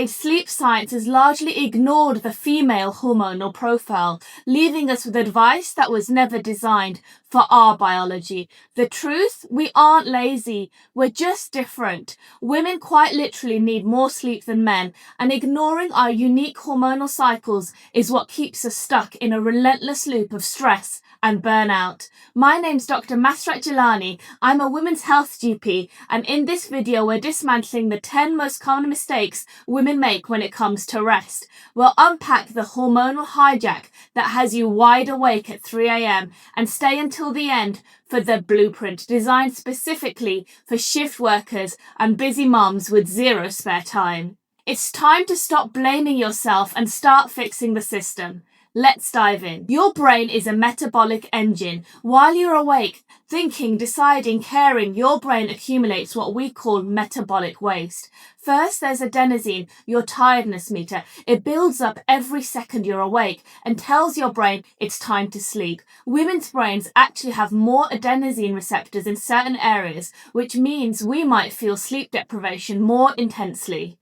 decades, sleep science has largely ignored the female hormonal profile, leaving us with advice that was never designed for our biology. The truth? We aren't lazy. We're just different. Women quite literally need more sleep than men, and ignoring our unique hormonal cycles is what keeps us stuck in a relentless loop of stress and burnout. My name's Dr. Masrat Jilani. I'm a women's health GP, and in this video we're dismantling the 10 most common mistakes women make when it comes to rest. We'll unpack the hormonal hijack that has you wide awake at 3 a.m. and stay until the end for the blueprint designed specifically for shift workers and busy moms with zero spare time. It's time to stop blaming yourself and start fixing the system. Let's dive in. Your brain is a metabolic engine. While you're awake, thinking, deciding, caring, your brain accumulates what we call metabolic waste. First, there's adenosine, your tiredness meter. It builds up every second you're awake and tells your brain it's time to sleep. Women's brains actually have more adenosine receptors in certain areas, which means we might feel sleep deprivation more intensely.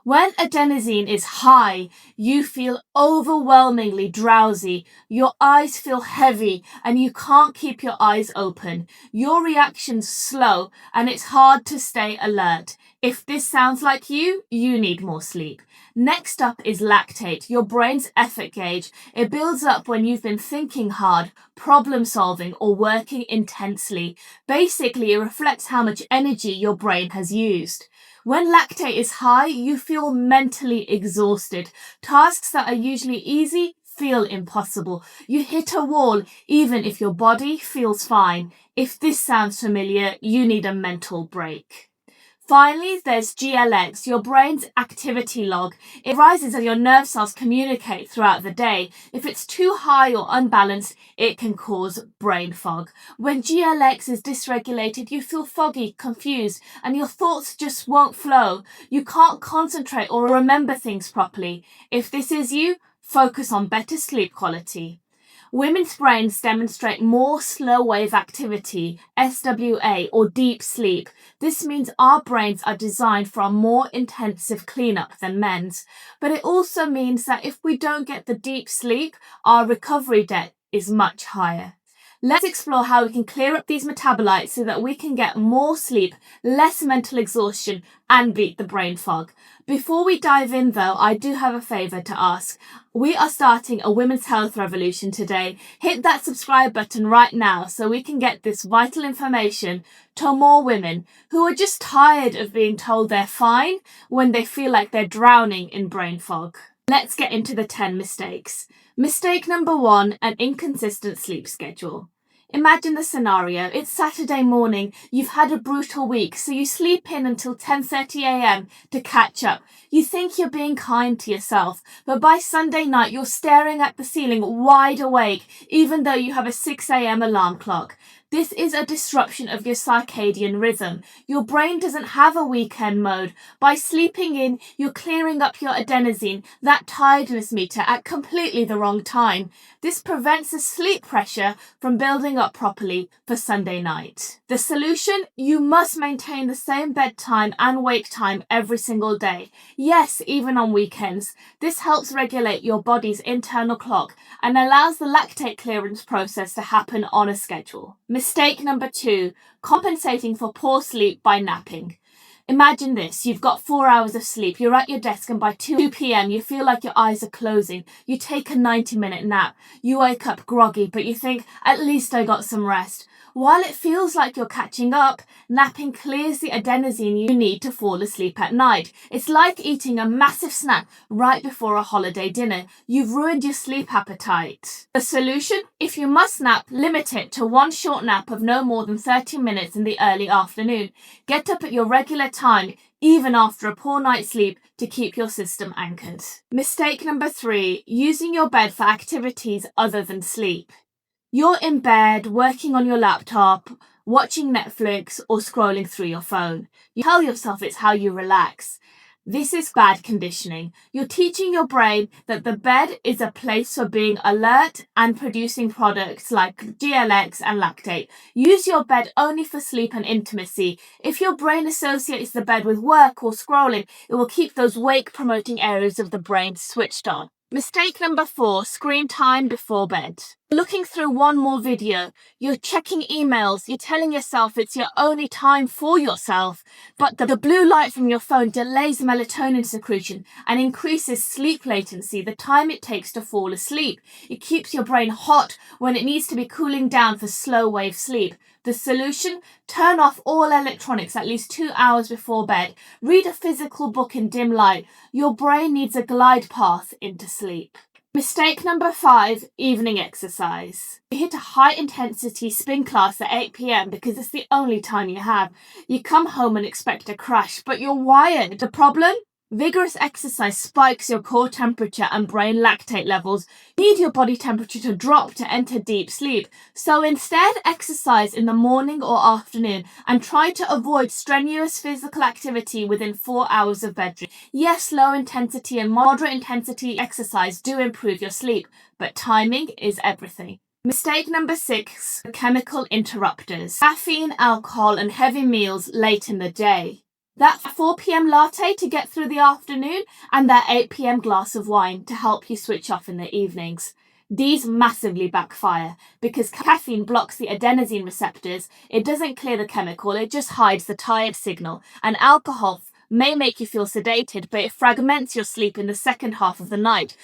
When adenosine is high, you feel overwhelmingly drowsy, your eyes feel heavy, and you can't keep your eyes open. Your reaction's slow, and it's hard to stay alert. If this sounds like you need more sleep. Next up is lactate, your brain's effort gauge. It builds up when you've been thinking hard, problem solving, or working intensely. Basically, it reflects how much energy your brain has used. When lactate is high, you feel mentally exhausted. Tasks that are usually easy feel impossible. You hit a wall even if your body feels fine. If this sounds familiar, you need a mental break. Finally, there's GLX, your brain's activity log. It rises as your nerve cells communicate throughout the day. If it's too high or unbalanced, it can cause brain fog. When GLX is dysregulated, you feel foggy, confused, and your thoughts just won't flow. You can't concentrate or remember things properly. If this is you, focus on better sleep quality. Women's brains demonstrate more slow wave activity, SWA, or deep sleep. This means our brains are designed for a more intensive cleanup than men's. But it also means that if we don't get the deep sleep, our recovery debt is much higher. Let's explore how we can clear up these metabolites so that we can get more sleep, less mental exhaustion, and beat the brain fog. Before we dive in though, I do have a favour to ask. We are starting a women's health revolution today. Hit that subscribe button right now so we can get this vital information to more women who are just tired of being told they're fine when they feel like they're drowning in brain fog. Let's get into the 10 mistakes. Mistake number 1, an inconsistent sleep schedule. Imagine the scenario. It's Saturday morning, you've had a brutal week, so you sleep in until 10:30 a.m. to catch up. You think you're being kind to yourself, but by Sunday night you're staring at the ceiling wide awake, even though you have a 6 a.m. alarm clock. This is a disruption of your circadian rhythm. Your brain doesn't have a weekend mode. By sleeping in, you're clearing up your adenosine, that tiredness meter, at completely the wrong time. This prevents the sleep pressure from building up properly for Sunday night. The solution? You must maintain the same bedtime and wake time every single day. Yes, even on weekends. This helps regulate your body's internal clock and allows the lactate clearance process to happen on a schedule. Mistake number 2, compensating for poor sleep by napping. Imagine this, you've got 4 hours of sleep, you're at your desk and by 2 p.m. you feel like your eyes are closing. You take a 90-minute nap, you wake up groggy, but you think, at least I got some rest. While it feels like you're catching up, napping clears the adenosine you need to fall asleep at night. It's like eating a massive snack right before a holiday dinner. You've ruined your sleep appetite. The solution? If you must nap, limit it to one short nap of no more than 30 minutes in the early afternoon. Get up at your regular time, even after a poor night's sleep, to keep your system anchored. Mistake number 3, using your bed for activities other than sleep. You're in bed, working on your laptop, watching Netflix, or scrolling through your phone. You tell yourself it's how you relax. This is bad conditioning. You're teaching your brain that the bed is a place for being alert and producing products like GLX and lactate. Use your bed only for sleep and intimacy. If your brain associates the bed with work or scrolling, it will keep those wake-promoting areas of the brain switched on. Mistake number 4, screen time before bed. Looking through one more video, you're checking emails, you're telling yourself it's your only time for yourself, but the blue light from your phone delays melatonin secretion and increases sleep latency, the time it takes to fall asleep. It keeps your brain hot when it needs to be cooling down for slow wave sleep. The solution? Turn off all electronics at least 2 hours before bed. Read a physical book in dim light. Your brain needs a glide path into sleep. Mistake number 5, evening exercise. You hit a high intensity spin class at 8 p.m. because it's the only time you have. You come home and expect a crash, but you're wired. The problem? Vigorous exercise spikes your core temperature and brain lactate levels. You need your body temperature to drop to enter deep sleep. So instead, exercise in the morning or afternoon and try to avoid strenuous physical activity within 4 hours of bedroom. Yes, low intensity and moderate intensity exercise do improve your sleep, but timing is everything. Mistake number 6, chemical interrupters. Caffeine, alcohol, and heavy meals late in the day. That 4 p.m. latte to get through the afternoon, and that 8 p.m. glass of wine to help you switch off in the evenings. These massively backfire because caffeine blocks the adenosine receptors. It doesn't clear the chemical, it just hides the tired signal. And alcohol may make you feel sedated, but it fragments your sleep in the second half of the night,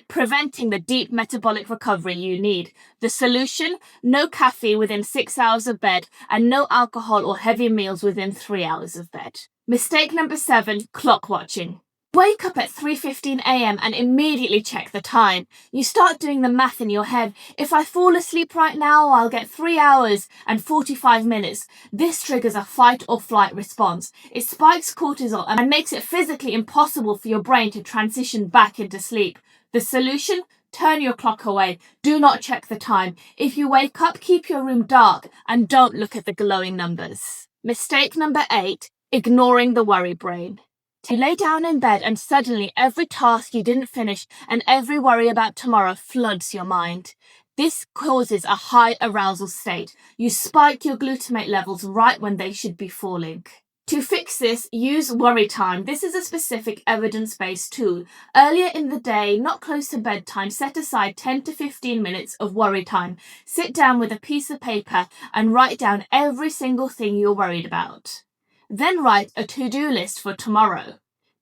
preventing the deep metabolic recovery you need. The solution? No caffeine within 6 hours of bed and no alcohol or heavy meals within 3 hours of bed. Mistake number 7, clock watching. Wake up at 3:15 a.m. and immediately check the time. You start doing the math in your head. If I fall asleep right now, I'll get 3 hours and 45 minutes. This triggers a fight or flight response. It spikes cortisol and makes it physically impossible for your brain to transition back into sleep. The solution? Turn your clock away. Do not check the time. If you wake up, keep your room dark and don't look at the glowing numbers. Mistake number 8, ignoring the worry brain. You lay down in bed and suddenly every task you didn't finish and every worry about tomorrow floods your mind. This causes a high arousal state. You spike your glutamate levels right when they should be falling. To fix this, use worry time. This is a specific evidence-based tool. Earlier in the day, not close to bedtime, set aside 10 to 15 minutes of worry time. Sit down with a piece of paper and write down every single thing you're worried about. Then write a to-do list for tomorrow.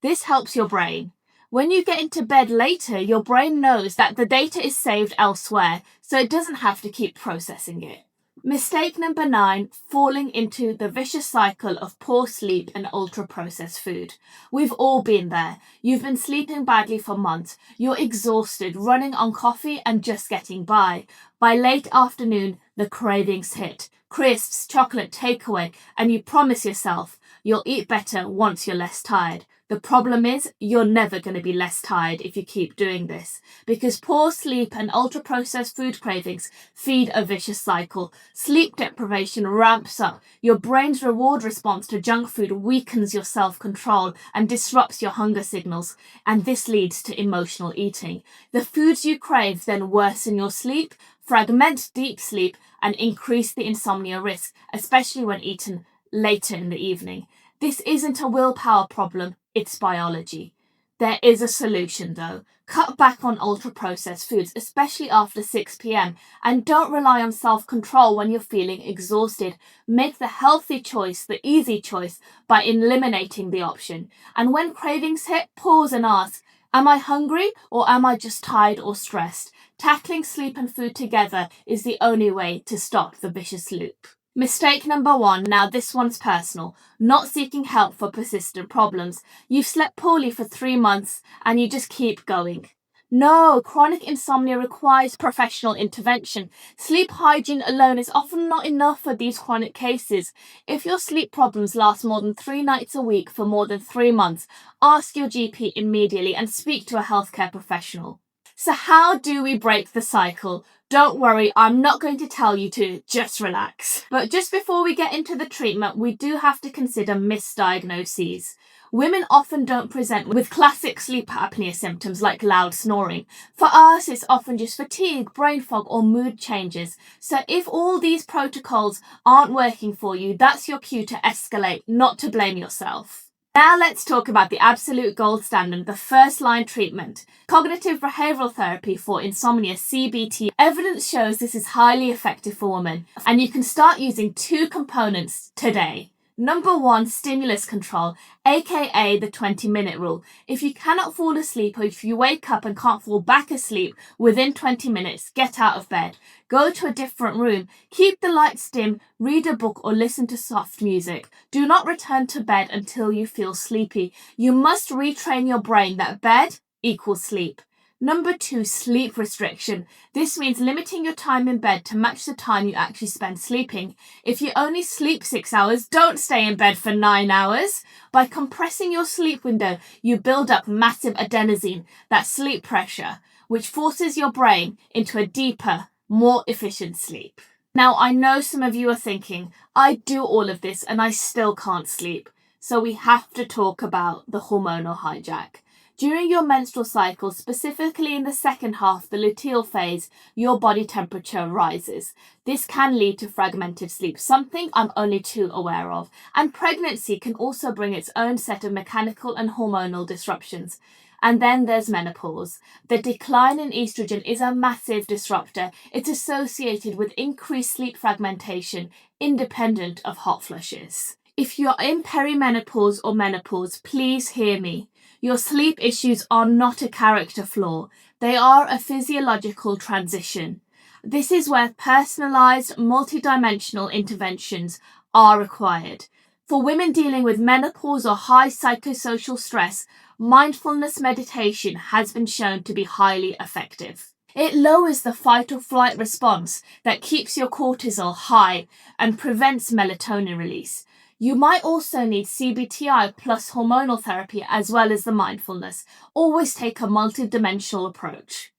This helps your brain. When you get into bed later, your brain knows that the data is saved elsewhere, so it doesn't have to keep processing it. Mistake number 9, falling into the vicious cycle of poor sleep and ultra-processed food. We've all been there. You've been sleeping badly for months. You're exhausted, running on coffee and just getting by. By late afternoon, the cravings hit. Crisps, chocolate, takeaway, and you promise yourself you'll eat better once you're less tired. The problem is you're never going to be less tired if you keep doing this, because poor sleep and ultra-processed food cravings feed a vicious cycle. Sleep deprivation ramps up. Your brain's reward response to junk food weakens your self-control and disrupts your hunger signals, and this leads to emotional eating. The foods you crave then worsen your sleep, fragment deep sleep, and increase the insomnia risk, especially when eaten later in the evening. This isn't a willpower problem, it's biology. There is a solution though. Cut back on ultra-processed foods, especially after 6 p.m. and don't rely on self-control when you're feeling exhausted. Make the healthy choice, the easy choice, by eliminating the option. And when cravings hit, pause and ask, am I hungry or am I just tired or stressed? Tackling sleep and food together is the only way to stop the vicious loop. Mistake number 1, now this one's personal, not seeking help for persistent problems. You've slept poorly for 3 months and you just keep going. No, chronic insomnia requires professional intervention. Sleep hygiene alone is often not enough for these chronic cases. If your sleep problems last more than 3 nights a week for more than 3 months, ask your GP immediately and speak to a healthcare professional. So how do we break the cycle? Don't worry, I'm not going to tell you to, just relax. But just before we get into the treatment, we do have to consider misdiagnoses. Women often don't present with classic sleep apnea symptoms like loud snoring. For us, it's often just fatigue, brain fog, or mood changes. So if all these protocols aren't working for you, that's your cue to escalate, not to blame yourself. Now let's talk about the absolute gold standard, the first-line treatment. Cognitive behavioral therapy for insomnia, CBT. Evidence shows this is highly effective for women, and you can start using 2 components today. Number 1, stimulus control, aka the 20-minute rule. If you cannot fall asleep, or if you wake up and can't fall back asleep within 20 minutes, get out of bed. Go to a different room, keep the lights dim, read a book or listen to soft music. Do not return to bed until you feel sleepy. You must retrain your brain that bed equals sleep. Number 2, sleep restriction. This means limiting your time in bed to match the time you actually spend sleeping. If you only sleep 6 hours, don't stay in bed for 9 hours. By compressing your sleep window, you build up massive adenosine, that sleep pressure, which forces your brain into a deeper, more efficient sleep. Now, I know some of you are thinking, I do all of this and I still can't sleep. So we have to talk about the hormonal hijack. During your menstrual cycle, specifically in the second half, the luteal phase, your body temperature rises. This can lead to fragmented sleep, something I'm only too aware of. And pregnancy can also bring its own set of mechanical and hormonal disruptions. And then there's menopause. The decline in estrogen is a massive disruptor. It's associated with increased sleep fragmentation, independent of hot flushes. If you're in perimenopause or menopause, please hear me. Your sleep issues are not a character flaw. They are a physiological transition. This is where personalized, multidimensional interventions are required. For women dealing with menopause or high psychosocial stress, mindfulness meditation has been shown to be highly effective. It lowers the fight or flight response that keeps your cortisol high and prevents melatonin release. You might also need CBT-I plus hormonal therapy as well as the mindfulness. Always take a multidimensional approach.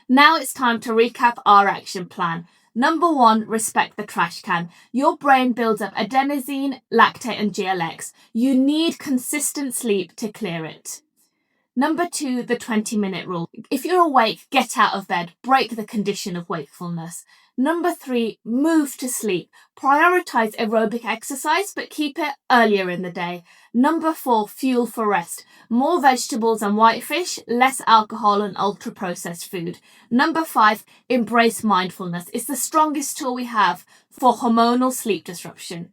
Now it's time to recap our action plan. Number 1, respect the trash can. Your brain builds up adenosine, lactate and GLX. You need consistent sleep to clear it. Number 2, the 20-minute rule. If you're awake, get out of bed. Break the condition of wakefulness. Number 3, move to sleep. Prioritize aerobic exercise, but keep it earlier in the day. Number 4, fuel for rest. More vegetables and white fish, less alcohol and ultra-processed food. Number 5, embrace mindfulness. It's the strongest tool we have for hormonal sleep disruption.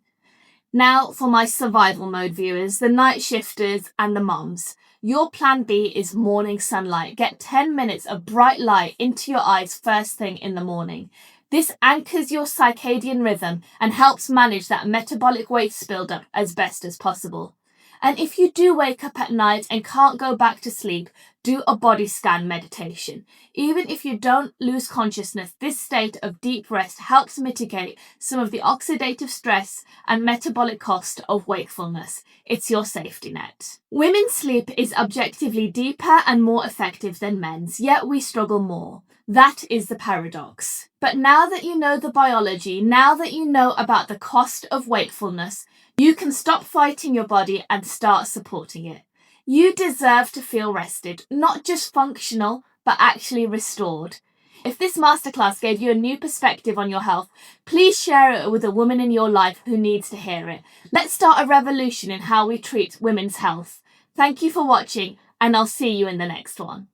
Now for my survival mode viewers, the night shifters and the mums. Your plan B is morning sunlight. Get 10 minutes of bright light into your eyes first thing in the morning. This anchors your circadian rhythm and helps manage that metabolic waste buildup as best as possible. And if you do wake up at night and can't go back to sleep, do a body scan meditation. Even if you don't lose consciousness, this state of deep rest helps mitigate some of the oxidative stress and metabolic cost of wakefulness. It's your safety net. Women's sleep is objectively deeper and more effective than men's, yet we struggle more. That is the paradox. But now that you know the biology, now that you know about the cost of wakefulness, you can stop fighting your body and start supporting it. You deserve to feel rested, not just functional, but actually restored. If this masterclass gave you a new perspective on your health, please share it with a woman in your life who needs to hear it. Let's start a revolution in how we treat women's health. Thank you for watching, and I'll see you in the next one.